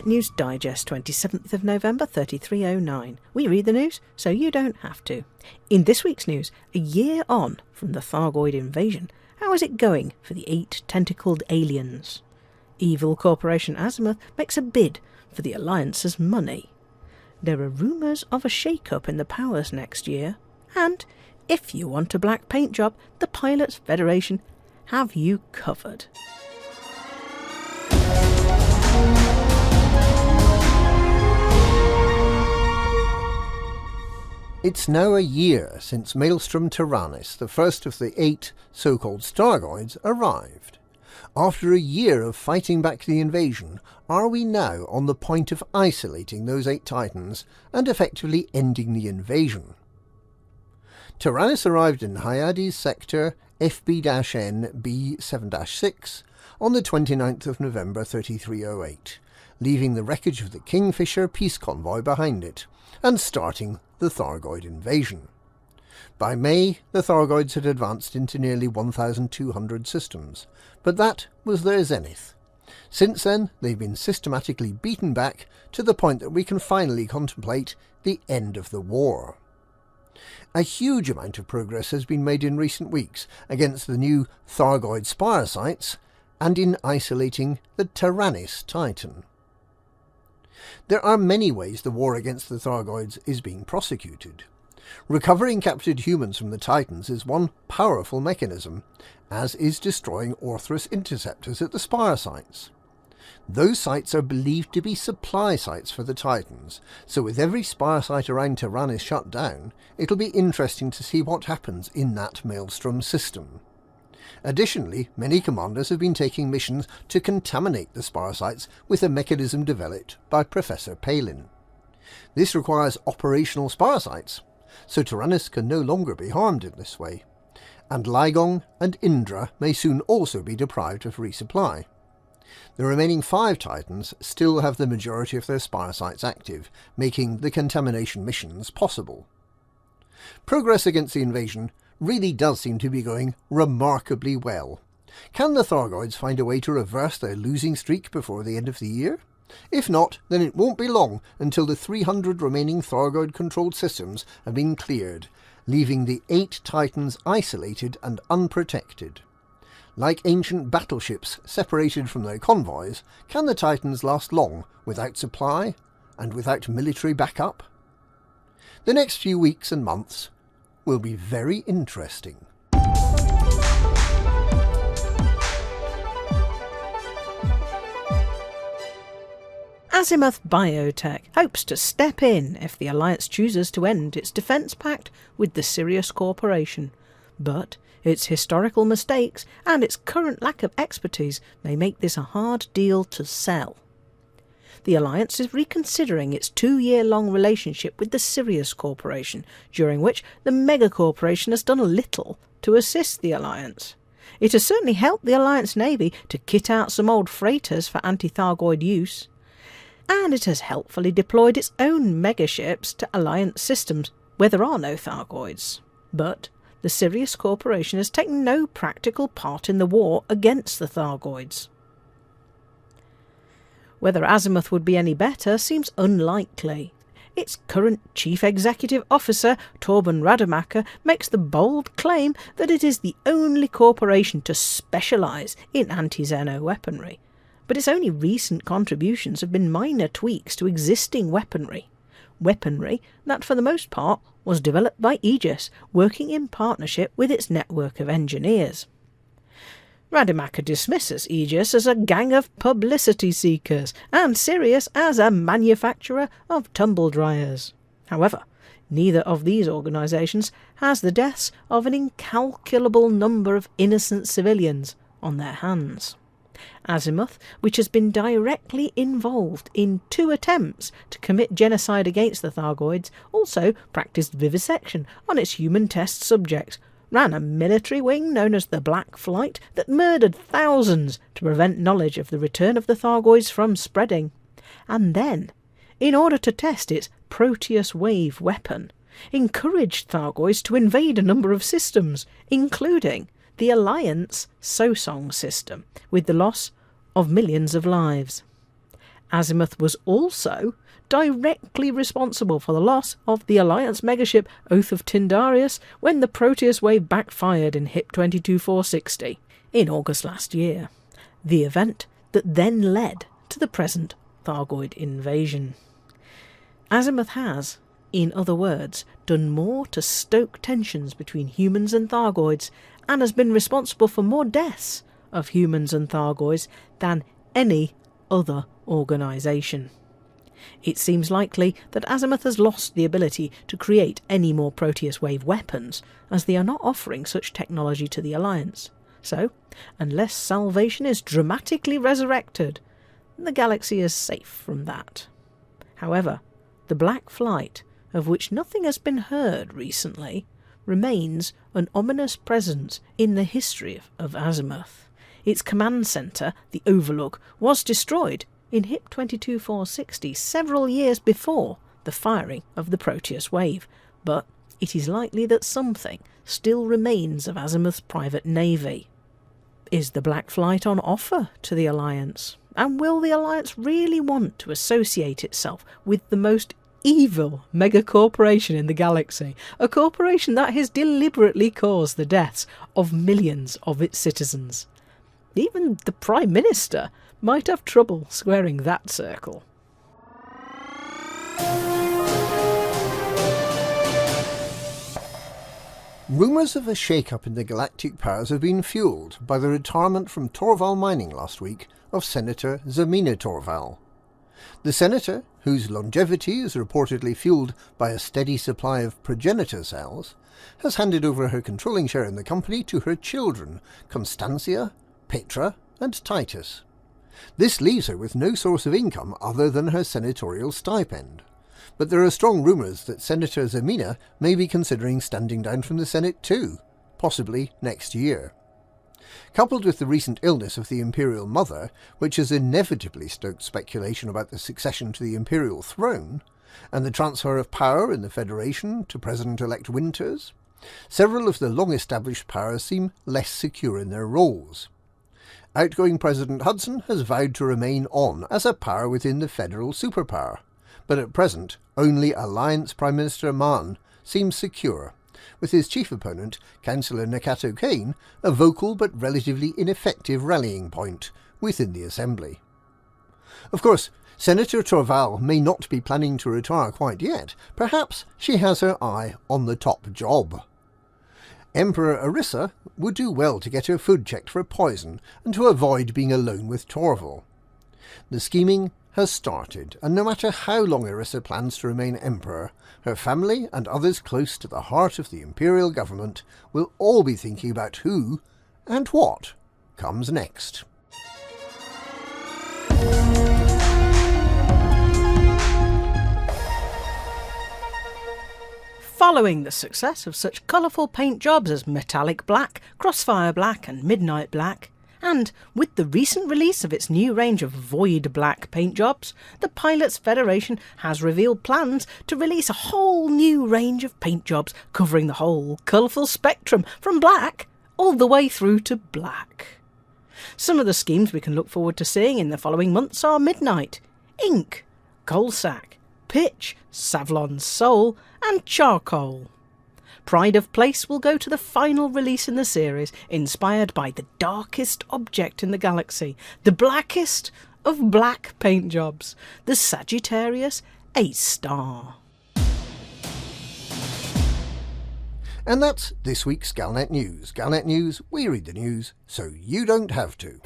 News Digest, 27th of November 3309. We read the news so you don't have to. In this week's news, a year on from the Thargoid Invasion, how is it going for the eight-tentacled aliens? Evil Corporation Azimuth makes a bid for the Alliance's money. There are rumours of a shake-up in the powers next year. And, if you want a black paint job, the Pilots Federation have you covered. It's now a year since Maelstrom Tyrannus, the first of the 8 so-called Thargoids, arrived. After a year of fighting back the invasion, are we now on the point of isolating those 8 titans and effectively ending the invasion? Tyrannus arrived in Hyades sector FB-N B7-6 on the 29th of November 3308, leaving the wreckage of the Kingfisher peace convoy behind it, and starting the Thargoid Invasion. By May, the Thargoids had advanced into nearly 1,200 systems, but that was their zenith. Since then, they've been systematically beaten back to the point that we can finally contemplate the end of the war. A huge amount of progress has been made in recent weeks against the new Thargoid spire sites and in isolating the Tyrannus Titan. There are many ways the war against the Thargoids is being prosecuted. Recovering captured humans from the Titans is one powerful mechanism, as is destroying Orthrus interceptors at the spire sites. Those sites are believed to be supply sites for the Titans, so with every spire site around Tyrannus shut down, it'll be interesting to see what happens in that Maelstrom system. Additionally, many commanders have been taking missions to contaminate the spire sites with a mechanism developed by Professor Palin. This requires operational spire sites, so Tyrannus can no longer be harmed in this way, and Lygong and Indra may soon also be deprived of resupply. The remaining 5 Titans still have the majority of their spire sites active, making the contamination missions possible. Progress against the invasion really does seem to be going remarkably well. Can the Thargoids find a way to reverse their losing streak before the end of the year? If not, then it won't be long until the 300 remaining Thargoid-controlled systems have been cleared, leaving the 8 Titans isolated and unprotected. Like ancient battleships separated from their convoys, can the Titans last long without supply and without military backup? The next few weeks and months will be very interesting. Azimuth Biotech hopes to step in if the Alliance chooses to end its defence pact with the Sirius Corporation, but its historical mistakes and its current lack of expertise may make this a hard deal to sell. The Alliance is reconsidering its 2-year-long relationship with the Sirius Corporation, during which the Megacorporation has done little to assist the Alliance. It has certainly helped the Alliance Navy to kit out some old freighters for anti-Thargoid use, and it has helpfully deployed its own megaships to Alliance systems where there are no Thargoids. But the Sirius Corporation has taken no practical part in the war against the Thargoids. Whether Azimuth would be any better seems unlikely. Its current Chief Executive Officer, Torben Rademacher, makes the bold claim that it is the only corporation to specialise in anti-Xeno weaponry, but its only recent contributions have been minor tweaks to existing weaponry that for the most part was developed by Aegis, working in partnership with its network of engineers. Rademacher dismisses Aegis as a gang of publicity seekers and Sirius as a manufacturer of tumble dryers. However, neither of these organisations has the deaths of an incalculable number of innocent civilians on their hands. Azimuth, which has been directly involved in 2 attempts to commit genocide against the Thargoids, also practised vivisection on its human test subjects, ran a military wing known as the Black Flight that murdered thousands to prevent knowledge of the return of the Thargoids from spreading, and then, in order to test its Proteus Wave weapon, encouraged Thargoids to invade a number of systems, including the Alliance Sosong system, with the loss of millions of lives. Azimuth was also directly responsible for the loss of the Alliance megaship Oath of Tindarius when the Proteus wave backfired in HIP 22460 in August last year, the event that then led to the present Thargoid invasion. Azimuth has, in other words, done more to stoke tensions between humans and Thargoids and has been responsible for more deaths of humans and Thargoids than any other organisation. It seems likely that Azimuth has lost the ability to create any more Proteus wave weapons, as they are not offering such technology to the Alliance. So, unless salvation is dramatically resurrected, the galaxy is safe from that. However, the Black Flight, of which nothing has been heard recently, remains an ominous presence in the history of Azimuth. Its command centre, the Overlook, was destroyed in HIP 22460 several years before the firing of the Proteus wave, but it is likely that something still remains of Azimuth's private navy. Is the Black Flight on offer to the Alliance? And will the Alliance really want to associate itself with the most evil mega-corporation in the galaxy, a corporation that has deliberately caused the deaths of millions of its citizens? Even the Prime Minister might have trouble squaring that circle. Rumours of a shake-up in the galactic powers have been fuelled by the retirement from Torval mining last week of Senator Zemina Torval. The senator, whose longevity is reportedly fuelled by a steady supply of progenitor cells, has handed over her controlling share in the company to her children, Constancia, Petra and Titus. This leaves her with no source of income other than her senatorial stipend. But there are strong rumours that Senator Zemina may be considering standing down from the Senate too, possibly next year. Coupled with the recent illness of the Imperial Mother, which has inevitably stoked speculation about the succession to the Imperial throne, and the transfer of power in the Federation to President-elect Winters, several of the long-established powers seem less secure in their roles. Outgoing President Hudson has vowed to remain on as a power within the federal superpower, but at present only Alliance Prime Minister Maan seems secure, with his chief opponent, Councillor Nakato Kane, a vocal but relatively ineffective rallying point within the Assembly. Of course, Senator Torval may not be planning to retire quite yet. Perhaps she has her eye on the top job. Emperor Arissa would do well to get her food checked for poison and to avoid being alone with Torval. The scheming has started, and no matter how long Arissa plans to remain Emperor, her family and others close to the heart of the Imperial government will all be thinking about who and what comes next. Following the success of such colourful paint jobs as Metallic Black, Crossfire Black and Midnight Black, and with the recent release of its new range of Void Black paint jobs, the Pilots Federation has revealed plans to release a whole new range of paint jobs covering the whole colourful spectrum from black all the way through to black. Some of the schemes we can look forward to seeing in the following months are Midnight, Ink, Coalsack, Pitch, Savlon's Soul and Charcoal. Pride of Place will go to the final release in the series, inspired by the darkest object in the galaxy, the blackest of black paint jobs, the Sagittarius A-Star. And that's this week's Galnet News. Galnet News, we read the news so you don't have to.